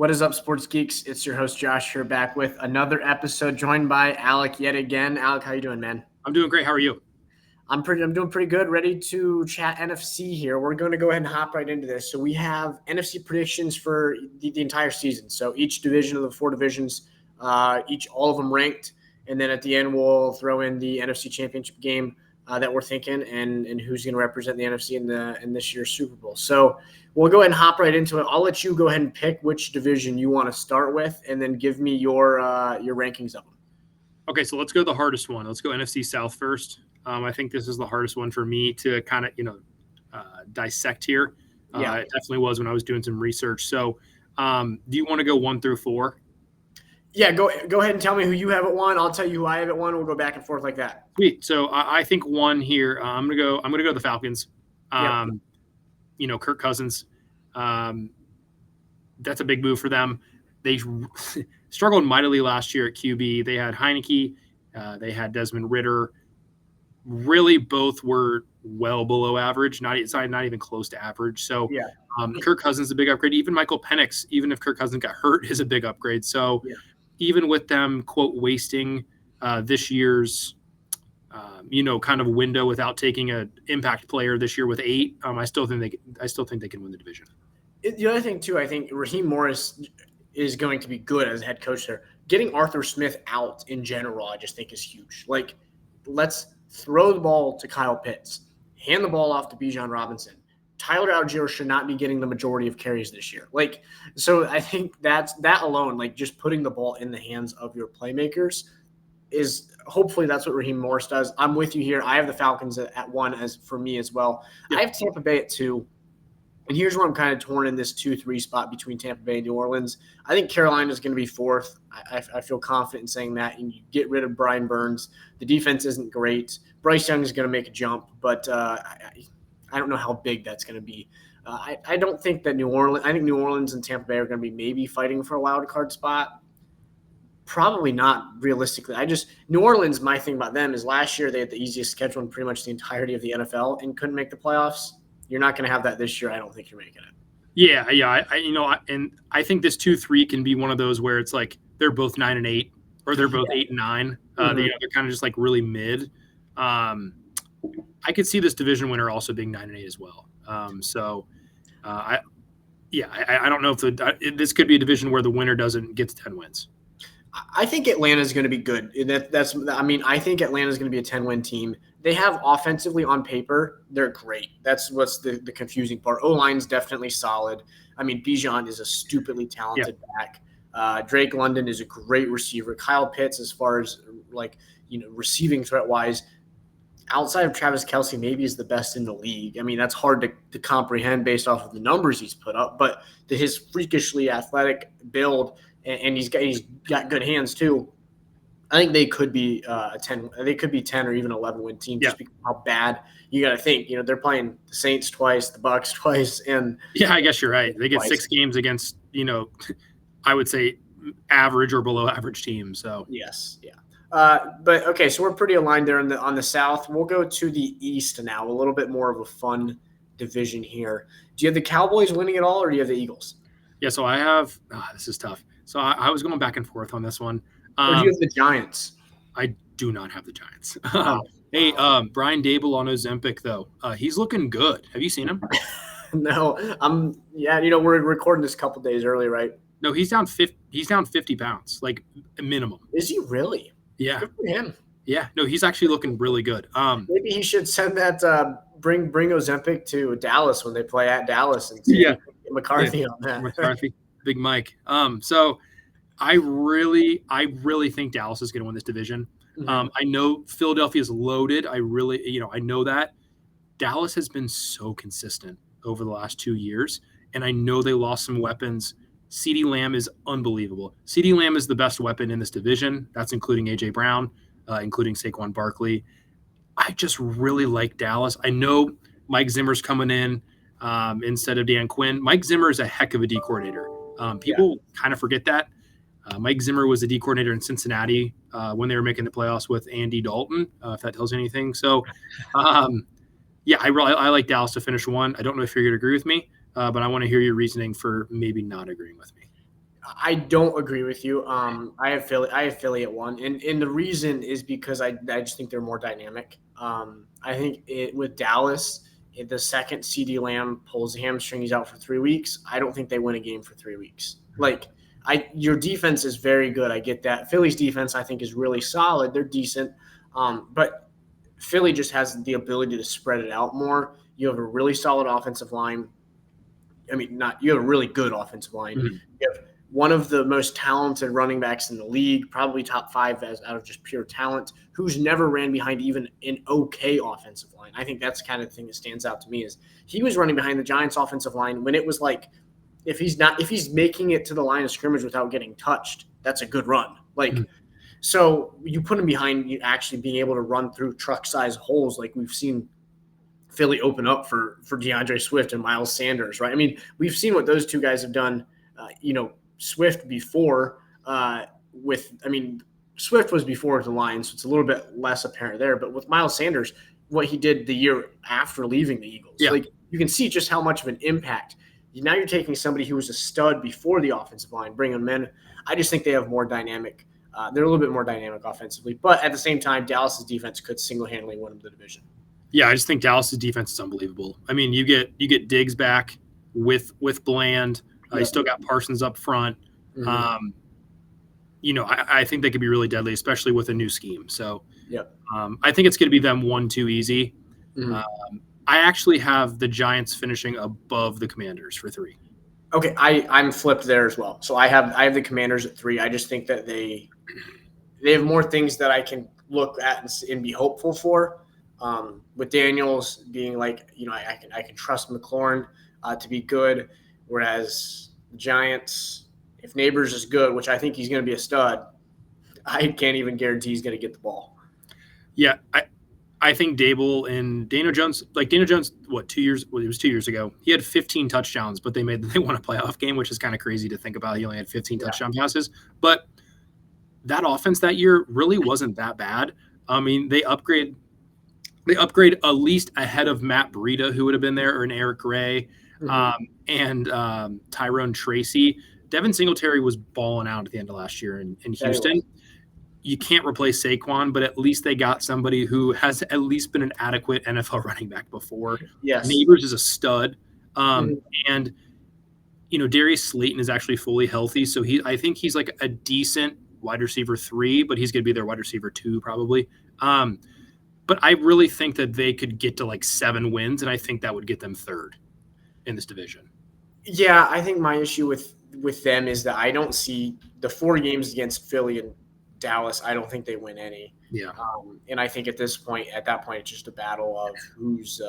What is up, sports geeks? It's your host Josh here, back with another episode, joined by Alec yet again. Alec, how you doing, man? I'm doing great. How are you? I'm doing pretty good. Ready to chat NFC here. We're going to go ahead and hop right into this. So we have NFC predictions for the entire season. So each division of the four divisions, all of them ranked, and then at the end we'll throw in the NFC Championship game that we're thinking, and who's going to represent the NFC in this year's Super Bowl. So we'll go ahead and hop right into it. I'll let you go ahead and pick which division you want to start with, and then give me your rankings of them. Okay, so let's go to the hardest one. Let's go NFC South first. I think this is the hardest one for me to kind of dissect here. It definitely was when I was doing some research. So do you want to go 1 through 4? Yeah, go ahead and tell me who you have at 1. I'll tell you who I have at 1. We'll go back and forth like that. Sweet. So I think 1 here. I'm gonna go the Falcons. Kirk Cousins. That's a big move for them. They struggled mightily last year at QB. They had Heineke. They had Desmond Ridder. Really, both were well below average. Not even close to average. So Kirk Cousins is a big upgrade. Even Michael Penix, even if Kirk Cousins got hurt, is a big upgrade. So even with them, quote, wasting this year's, kind of window without taking an impact player this year with 8, I still think they can win the division. The other thing too, I think Raheem Morris is going to be good as head coach there. Getting Arthur Smith out in general, I just think is huge. Like, let's throw the ball to Kyle Pitts, hand the ball off to Bijan Robinson. Tyler Algier should not be getting the majority of carries this year. So I think that alone, just putting the ball in the hands of your playmakers is hopefully that's what Raheem Morris does. I'm with you here. I have the Falcons at 1 as for me as well. Yeah. I have Tampa Bay at 2. And here's where I'm kind of torn in this 2-3 spot between Tampa Bay and New Orleans. I think Carolina is going to be 4th. I feel confident in saying that. And you get rid of Brian Burns. The defense isn't great. Bryce Young is going to make a jump, but I don't know how big that's going to be. I don't think that New Orleans and Tampa Bay are going to be maybe fighting for a wild card spot. Probably not realistically. New Orleans, my thing about them is last year they had the easiest schedule in pretty much the entirety of the NFL and couldn't make the playoffs. You're not going to have that this year. I don't think you're making it. Yeah. I think this 2-3 can be one of those where it's like they're both 9-8 or they're both 8-9. They're kind of just like really mid. I could see this division winner also being 9-8 as well. I don't know if this could be a division where the winner doesn't get to 10 wins. I think Atlanta is going to be good. I think Atlanta is going to be a 10-win team. They have offensively on paper, they're great. That's what's the confusing part. O-line's definitely solid. Bijan is a stupidly talented back. Drake London is a great receiver. Kyle Pitts, as far as receiving threat wise, outside of Travis Kelce, maybe is the best in the league. That's hard to comprehend based off of the numbers he's put up, but his freakishly athletic build, and he's got good hands too. I think they could be 10. They could be 10 or even 11-win team just because of how bad. You got to think. They're playing the Saints twice, the Bucs twice, and I guess you're right. They get 6 games against I would say average or below average teams. So yes, but okay, so we're pretty aligned there on the South. We'll go to the East now. A little bit more of a fun division here. Do you have the Cowboys winning it all, or do you have the Eagles? Yeah, so I have. This is tough. So I was going back and forth on this one. Or do you have the Giants? I do not have the Giants. Hey, Brian Dable on Ozempic, though. He's looking good. Have you seen him? No. We're recording this a couple days early, right? No, he's down 50 pounds, like minimum. Is he really? Yeah. Good for him. Yeah. No, he's actually looking really good. Maybe he should send that bring Ozempic to Dallas when they play at Dallas and see McCarthy on that. McCarthy, Big Mike. So I really think Dallas is going to win this division. Mm-hmm. I know Philadelphia is loaded. I know that. Dallas has been so consistent over the last 2 years, and I know they lost some weapons. CeeDee Lamb is unbelievable. CeeDee Lamb is the best weapon in this division. That's including A.J. Brown, including Saquon Barkley. I just really like Dallas. I know Mike Zimmer's coming in instead of Dan Quinn. Mike Zimmer is a heck of a D coordinator. People kind of forget that. Mike Zimmer was the D coordinator in Cincinnati when they were making the playoffs with Andy Dalton, if that tells you anything. So, I like Dallas to finish 1. I don't know if you're going to agree with me, but I want to hear your reasoning for maybe not agreeing with me. I don't agree with you. I have Philly at 1, and the reason is because I just think they're more dynamic. I think with Dallas, if the second CeeDee Lamb pulls a hamstring, he's out for 3 weeks. I don't think they win a game for 3 weeks. Like your defense is very good. I get that. Philly's defense, I think, is really solid. They're decent, but Philly just has the ability to spread it out more. You have a really solid offensive line. I mean, you have a really good offensive line. Mm-hmm. You have one of the most talented running backs in the league, probably top 5 out of just pure talent, who's never ran behind even an okay offensive line. I think that's kind of the thing that stands out to me is he was running behind the Giants offensive line when it was like, if he's making it to the line of scrimmage without getting touched, that's a good run. Like, so you put him behind you actually being able to run through truck size holes like we've seen Philly open up for DeAndre Swift and Miles Sanders, right? I mean, we've seen what those two guys have done, Swift before Swift was before the Lions, so it's a little bit less apparent there. But with Miles Sanders, what he did the year after leaving the Eagles, like you can see just how much of an impact. Now you're taking somebody who was a stud before the offensive line, bringing them in. I just think they have more dynamic. They're a little bit more dynamic offensively, but at the same time, Dallas's defense could single-handedly win them the division. Yeah, I just think Dallas's defense is unbelievable. I mean, you get Diggs back with Bland. You still got Parsons up front. Mm-hmm. I think they could be really deadly, especially with a new scheme. So, I think it's going to be them 1-2 easy. Mm-hmm. I actually have the Giants finishing above the Commanders for 3. Okay, I'm flipped there as well. So I have the Commanders at 3. I just think that they have more things that I can look at and be hopeful for. With Daniels being like, I can trust McLaurin to be good, whereas the Giants, if Neighbors is good, which I think he's going to be a stud, I can't even guarantee he's going to get the ball. Yeah, I think Daniel Jones, what, 2 years? Well, it was 2 years ago. He had 15 touchdowns, but they won a playoff game, which is kind of crazy to think about. He only had 15 touchdown passes, but that offense that year really wasn't that bad. I mean, they upgrade at least ahead of Matt Breida, who would have been there, or an Eric Gray, and Tyrone Tracy. Devin Singletary was balling out at the end of last year in Houston. You can't replace Saquon, but at least they got somebody who has at least been an adequate NFL running back before. Yes. Neighbors is a stud. And, Darius Slayton is actually fully healthy. So I think he's like a decent wide receiver 3, but he's going to be their wide receiver 2 probably. But I really think that they could get to like 7 wins, and I think that would get them 3rd in this division. Yeah, I think my issue with them is that I don't see the 4 games against Philly and Dallas. I don't think they win any. Yeah. And I think at that point, it's just a battle of who's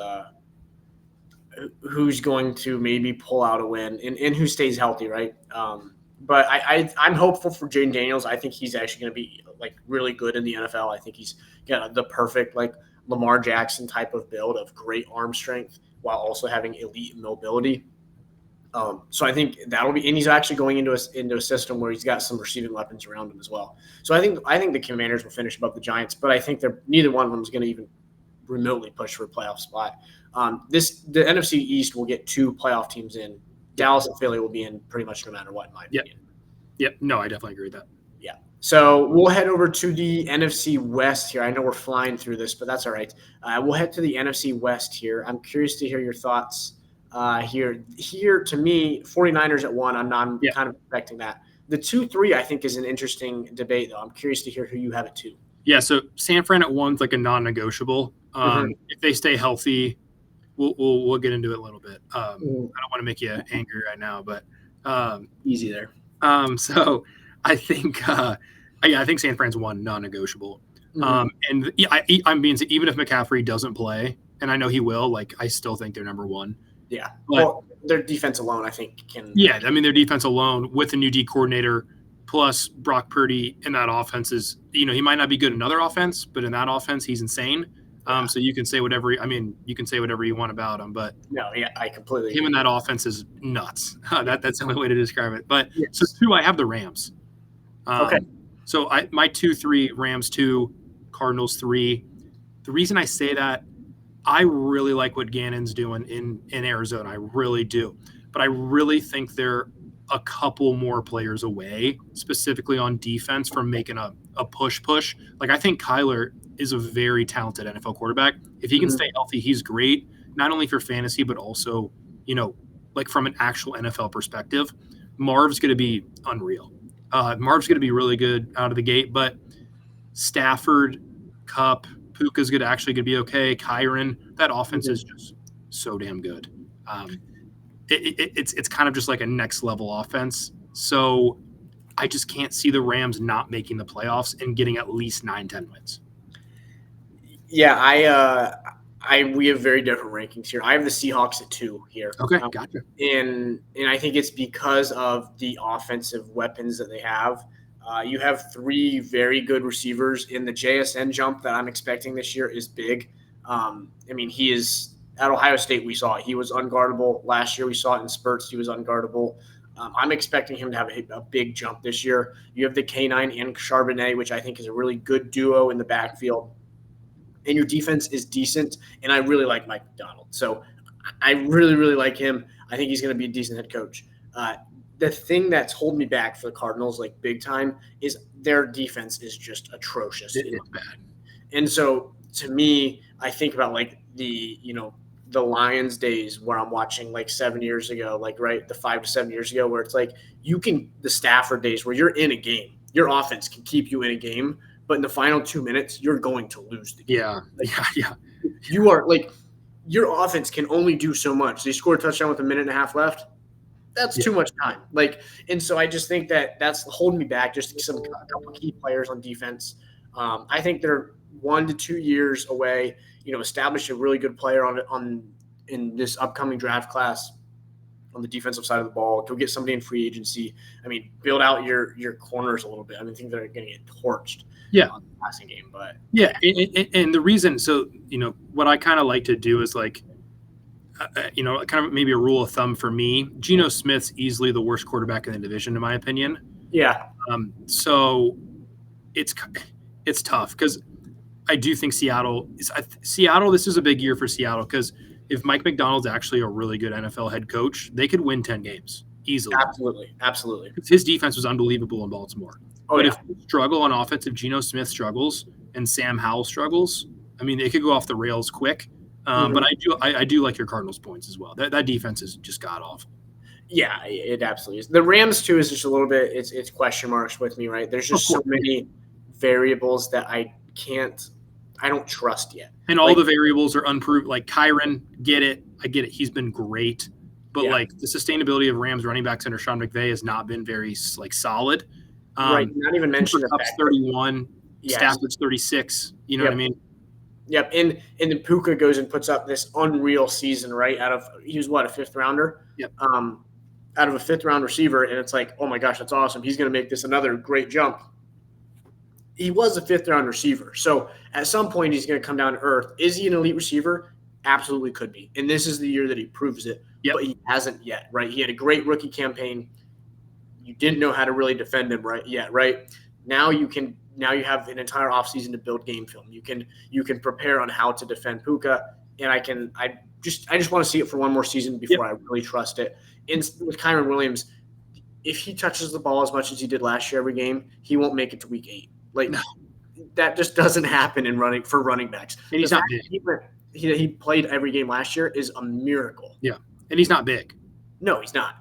going to maybe pull out a win and who stays healthy, right? But I'm hopeful for Jaden Daniels. I think he's actually going to be like really good in the NFL. I think he's got the perfect like Lamar Jackson type of build of great arm strength while also having elite mobility. So I think that'll be, and he's actually going into a system where he's got some receiving weapons around him as well. So I think the Commanders will finish above the Giants, but I think neither one of them is going to even remotely push for a playoff spot. The NFC East will get 2 playoff teams in. Dallas and Philly will be in pretty much no matter what, in my opinion. Yep. No, I definitely agree with that. Yeah. So we'll head over to the NFC West here. I know we're flying through this, but that's all right. We'll head to the NFC West here. I'm curious to hear your thoughts here. Here, to me, 49ers at 1. I'm kind of expecting that. The 2-3, I think, is an interesting debate, though. I'm curious to hear who you have at 2. Yeah, so San Fran at 1's like a non-negotiable. If they stay healthy, we'll get into it a little bit. I don't want to make you angry right now, but easy there. So I think I think San Fran's 1 non-negotiable. And I'm being even if McCaffrey doesn't play, and I know he will, like I still think they're number 1. Yeah. Well, their defense alone, I think, can. Yeah, I mean their defense alone with a new D coordinator plus Brock Purdy in that offense is, he might not be good in another offense, but in that offense he's insane. So you can say whatever you want about him, but no, yeah, I completely him in that offense is nuts. That's the only way to describe it. But So 2, I have the Rams. Okay. So my 2-3, Rams 2, Cardinals 3. The reason I say that, I really like what Gannon's doing in Arizona. I really do. But I really think they're a couple more players away, specifically on defense, from making a push. Like, I think Kyler is a very talented NFL quarterback. If he can stay healthy, he's great, not only for fantasy, but also, like from an actual NFL perspective. Marv's going to be unreal. Marv's going to be really good out of the gate, but Stafford, Kupp, Puka's actually going to be okay. Kyron, that offense is just so damn good. It's kind of just like a next level offense. So I just can't see the Rams not making the playoffs and getting at least 9-10 wins. Yeah, we have very different rankings here. I have the Seahawks at 2 here. Okay, gotcha. And I think it's because of the offensive weapons that they have. You have 3 very good receivers, and the JSN jump that I'm expecting this year is big. He is at Ohio State. We saw it. He was unguardable last year. We saw it in spurts. He was unguardable. I'm expecting him to have a big jump this year. You have the K9 and Charbonnet, which I think is a really good duo in the backfield. And your defense is decent, and I really like Mike McDonald. So I really, really like him. I think he's going to be a decent head coach. The thing that's holding me back for the Cardinals, like big time, is their defense is just atrocious. It's bad. And so to me, I think about like the Lions days where I'm watching like 7 years ago, like right, the 5 to 7 years ago, where it's like the Stafford days where you're in a game, your offense can keep you in a game, but in the final 2 minutes, you're going to lose the game. Yeah. You are like, your offense can only do so much. They scored a touchdown with a minute and a half left. That's too much time. And so I just think that's holding me back. Just a couple of key players on defense. I think they're 1 to 2 years away. Establish a really good player in this upcoming draft class on the defensive side of the ball. Go get somebody in free agency. Build out your corners a little bit. I think they're going to get torched. Yeah, on the passing game, but yeah, and the reason. So what I kind of like to do is like. Kind of maybe a rule of thumb for me, Geno Smith's easily the worst quarterback in the division, in my opinion. Yeah. So it's tough because I do think Seattle, this is a big year for Seattle because if Mike McDonald's actually a really good NFL head coach, they could win 10 games easily. Absolutely. His defense was unbelievable in Baltimore. But if you struggle on offense, if Geno Smith struggles and Sam Howell struggles, it could go off the rails quick. But I do like your Cardinals points as well. That defense is just god awful. Yeah, it absolutely is. The Rams too is just a little bit. It's question marks with me, right? There's just so many variables that I don't trust yet. And all the variables are unproved. Like Kyron, I get it. He's been great, but the sustainability of Rams running backs under Sean McVay has not been very solid. Right. Not even mention the fact 31, Stafford's 36. You know what I mean? Yep, and then Puka goes and puts up this unreal season, right? He was a 5th rounder? Yep. Out of a 5th round receiver, and it's like, oh my gosh, that's awesome. He's going to make this another great jump. He was a 5th round receiver, so at some point he's going to come down to earth. Is he an elite receiver? Absolutely could be, and this is the year that he proves it. Yep. But he hasn't yet, right? He had a great rookie campaign. You didn't know how to really defend him right? Now you have an entire offseason to build game film. You can prepare on how to defend Puka, and I just want to see it for one more season before I really trust it. And with Kyron Williams, if he touches the ball as much as he did last year every game, he won't make it to week 8. That just doesn't happen for running backs. And he's not big. He played every game last year is a miracle. Yeah, and he's not big. No, he's not.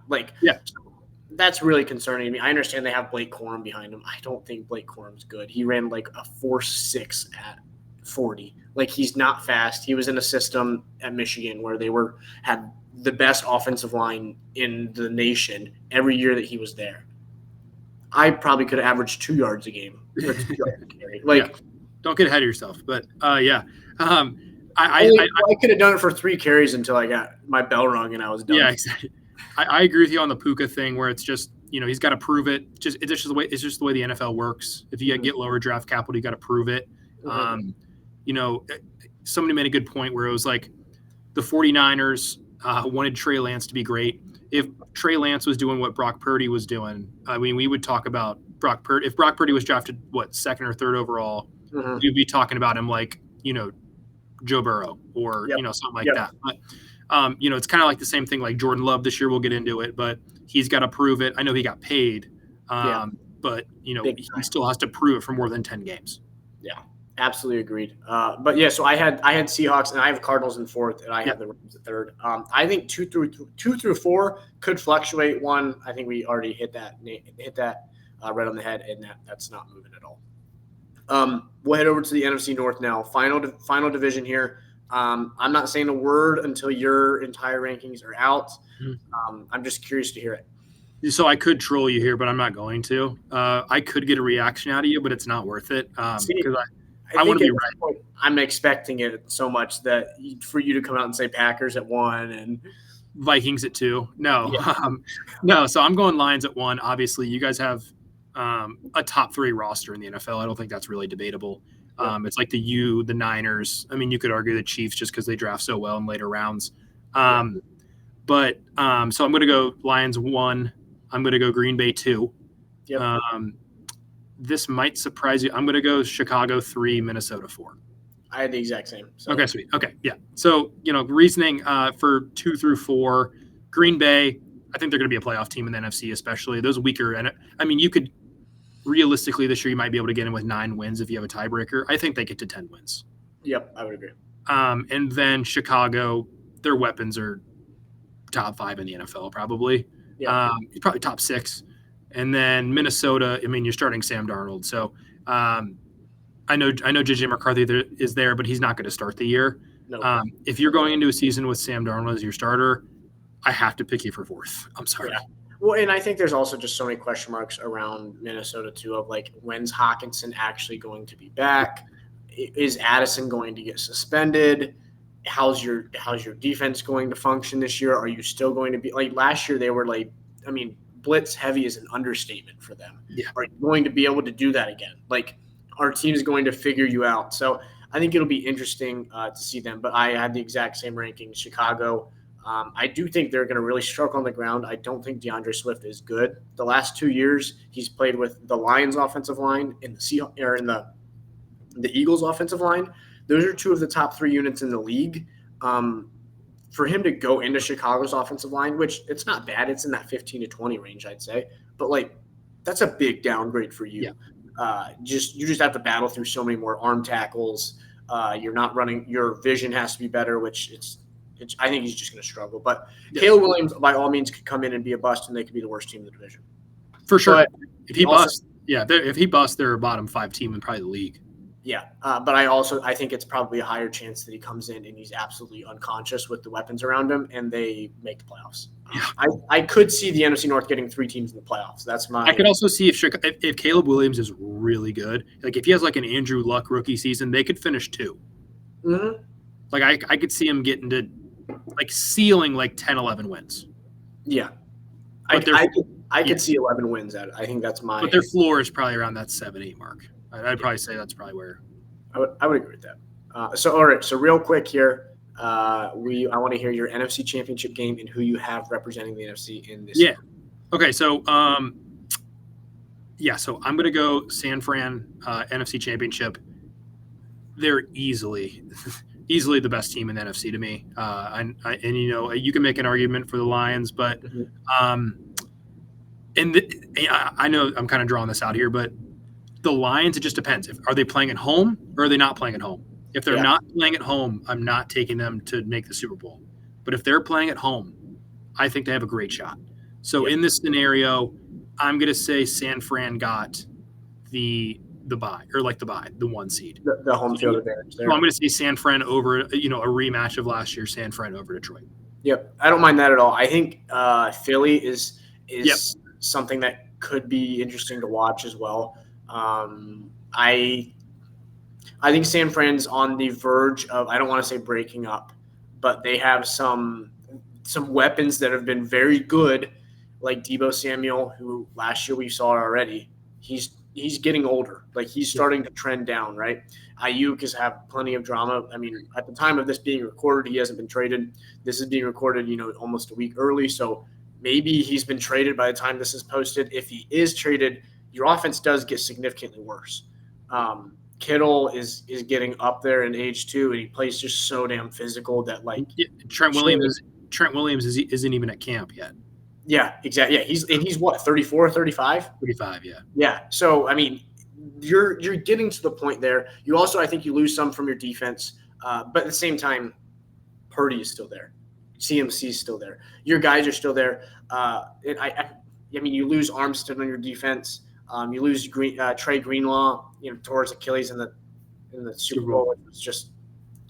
That's really concerning to me. I understand they have Blake Corum behind him. I don't think Blake Corum's good. He ran like a 4.6 at 40. He's not fast. He was in a system at Michigan where they had the best offensive line in the nation every year that he was there. I probably could have averaged 2 yards a game. Don't get ahead of yourself. But I could have done it for 3 carries until I got my bell rung and I was done. Yeah, exactly. I agree with you on the Puka thing where it's just, he's got to prove it. It's just the way the NFL works. If you get lower draft capital, you got to prove it. Somebody made a good point where it was like the 49ers wanted Trey Lance to be great. If Trey Lance was doing what Brock Purdy was doing, we would talk about Brock Purdy. If Brock Purdy was drafted, 2nd or 3rd overall, you'd be talking about him like, Joe Burrow or, something like that. But, it's kind of like the same thing like Jordan Love this year. We'll get into it, but He's got to prove it. I know he got paid, but he still has to prove it for more than 10 games. Yeah, absolutely agreed. But yeah, so I had Seahawks and I have Cardinals in fourth, and I have the Rams at third. I think two through four could fluctuate. One, I think we already hit that right on the head, and that's not moving at all. We'll head over to the NFC North now. Final division here. I'm not saying a word until your entire rankings are out. I'm just curious to hear it. So I could troll you here, but I'm not going to. I could get a reaction out of you, but it's not worth it because I want to be right. I'm expecting it so much that for you to come out and say Packers at 1 and Vikings at 2. No, no. So I'm going Lions at 1. Obviously, you guys have a top 3 roster in the NFL. I don't think that's really debatable. It's like the Niners. I mean, you could argue the Chiefs just because they draft so well in later rounds. But so I'm going to go Lions 1. I'm going to go Green Bay 2. Yep. This might surprise you. I'm going to go Chicago 3, Minnesota 4. I had the exact same. So. Okay, sweet. Okay, yeah. So, reasoning for 2 through 4, Green Bay, I think they're going to be a playoff team in the NFC, especially. Those weaker. And I mean, you could realistically this year, you might be able to get in with 9 wins if you have a tiebreaker. I think they get to 10 wins. Yep, I would agree. And then Chicago, their weapons are top 5 in the NFL, probably. Yeah. Probably top 6. And then Minnesota, I mean, you're starting Sam Darnold. So I know JJ McCarthy is there, but he's not going to start the year. No. If you're going into a season with Sam Darnold as your starter, I have to pick you for 4th. I'm sorry. Yeah. Well, and I think there's also just so many question marks around Minnesota too, of like, when's Hawkinson actually going to be back? Is Addison going to get suspended? How's your defense going to function this year? Are you still going to be like last year? They were like, I mean, blitz heavy is an understatement for them. Yeah. Are you going to be able to do that again? Like, our team is going to figure you out. So I think it'll be interesting to see them. But I had the exact same rankings. Chicago. I do think they're going to really struggle on the ground. I don't think DeAndre Swift is good. The last 2 years, he's played with the Lions offensive line and the Eagles offensive line. Those are 2 of the top 3 units in the league. For him to go into Chicago's offensive line, which it's not bad. It's in that 15 to 20 range, I'd say. But, like, that's a big downgrade for you. Yeah. You just have to battle through so many more arm tackles. You're not running – your vision has to be better, which I think he's just going to struggle. But Caleb Williams, by all means, could come in and be a bust, and they could be the worst team in the division. For sure. But if he busts, they're a bottom 5 team in probably the league. Yeah, but I think it's probably a higher chance that he comes in and he's absolutely unconscious with the weapons around him, and they make the playoffs. Yeah. I could see the NFC North getting 3 teams in the playoffs. I could also see if Caleb Williams is really good, like if he has like an Andrew Luck rookie season, they could finish 2. Mm-hmm. Like I could see him getting to like ceiling like 10, 11 wins. Yeah, I could see 11 wins at it. I think that's my. But their floor is probably around that 7-8 mark. I'd probably say that's probably where. I would agree with that. So all right, so real quick here, I want to hear your NFC Championship game and who you have representing the NFC in this. Yeah. Okay, so so I'm gonna go San Fran NFC Championship. They're easily the best team in the NFC to me. And you can make an argument for the Lions, but I know I'm kind of drawing this out here, but the Lions, it just depends. Are they playing at home or are they not playing at home? If they're not playing at home, I'm not taking them to make the Super Bowl. But if they're playing at home, I think they have a great shot. So in this scenario, I'm going to say San Fran got the bye, the 1 seed. The home field advantage there. So I'm going to say San Fran over, a rematch of last year, San Fran over Detroit. Yep. I don't mind that at all. I think Philly is something that could be interesting to watch as well. I think San Fran's on the verge of, I don't want to say breaking up, but they have some weapons that have been very good, like Deebo Samuel, who last year we saw already. He's getting older. Like, he's starting to trend down, right? Ayuk has had plenty of drama. I mean, at the time of this being recorded, he hasn't been traded. This is being recorded, almost a week early. So maybe he's been traded by the time this is posted. If he is traded, your offense does get significantly worse. Kittle is getting up there in age too, and he plays just so damn physical that Trent Williams isn't even at camp yet. Yeah, exactly. Yeah, he's what, 34 or 35? 35, yeah. Yeah. So I mean, you're getting to the point there. You also, I think, you lose some from your defense, but at the same time, Purdy is still there. CMC is still there. Your guys are still there. And I mean, you lose Armstead on your defense. You lose Trey Greenlaw, towards Achilles in the Super Bowl, which was just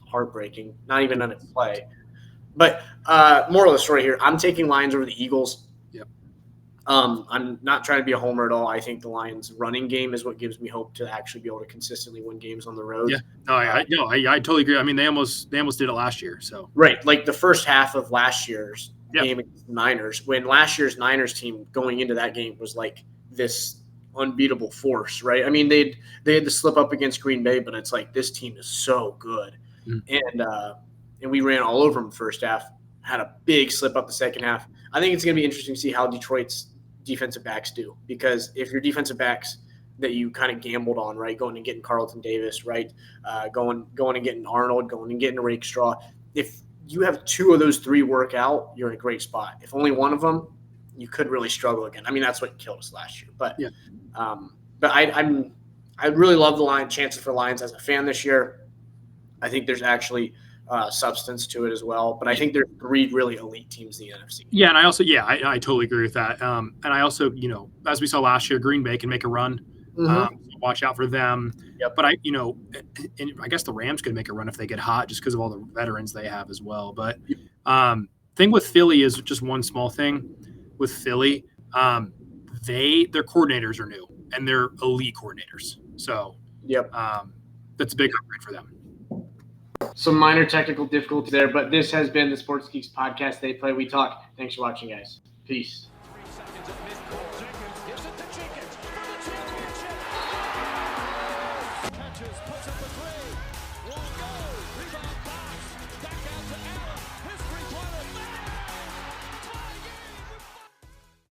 heartbreaking. Not even on a play. But moral of the story here, I'm taking Lions over the Eagles. Yep. I'm not trying to be a homer at all. I think the Lions' running game is what gives me hope to actually be able to consistently win games on the road. Yeah, no, I totally agree. I mean, they almost did it last year. So right, like the first half of last year's game against the Niners, when last year's Niners team going into that game was like this unbeatable force, right? I mean, they had to slip up against Green Bay, but it's like this team is so good, and we ran all over them the first half. Had a big slip up the second half. I think it's going to be interesting to see how Detroit's defensive backs do, because if your defensive backs that you kind of gambled on, right, going and getting Carlton Davis, right, going and getting Arnold, going and getting Rakestraw, if you have two of those three work out, you're in a great spot. If only one of them, you could really struggle again. I mean, that's what killed us last year. But I really love the chances for Lions as a fan this year. I think there's actually substance to it as well. But I think there's three really elite teams in the NFC. Yeah, and I also, I totally agree with that. And I also, as we saw last year, Green Bay can make a run. So watch out for them. Yep. But and I guess the Rams could make a run if they get hot, just because of all the veterans they have as well. But thing with Philly is just one small thing with Philly. Their coordinators are new, and they're elite coordinators. So that's a big upgrade for them. Some minor technical difficulties there, but this has been the Sports Geeks podcast. They play, we talk. Thanks for watching, guys. Peace.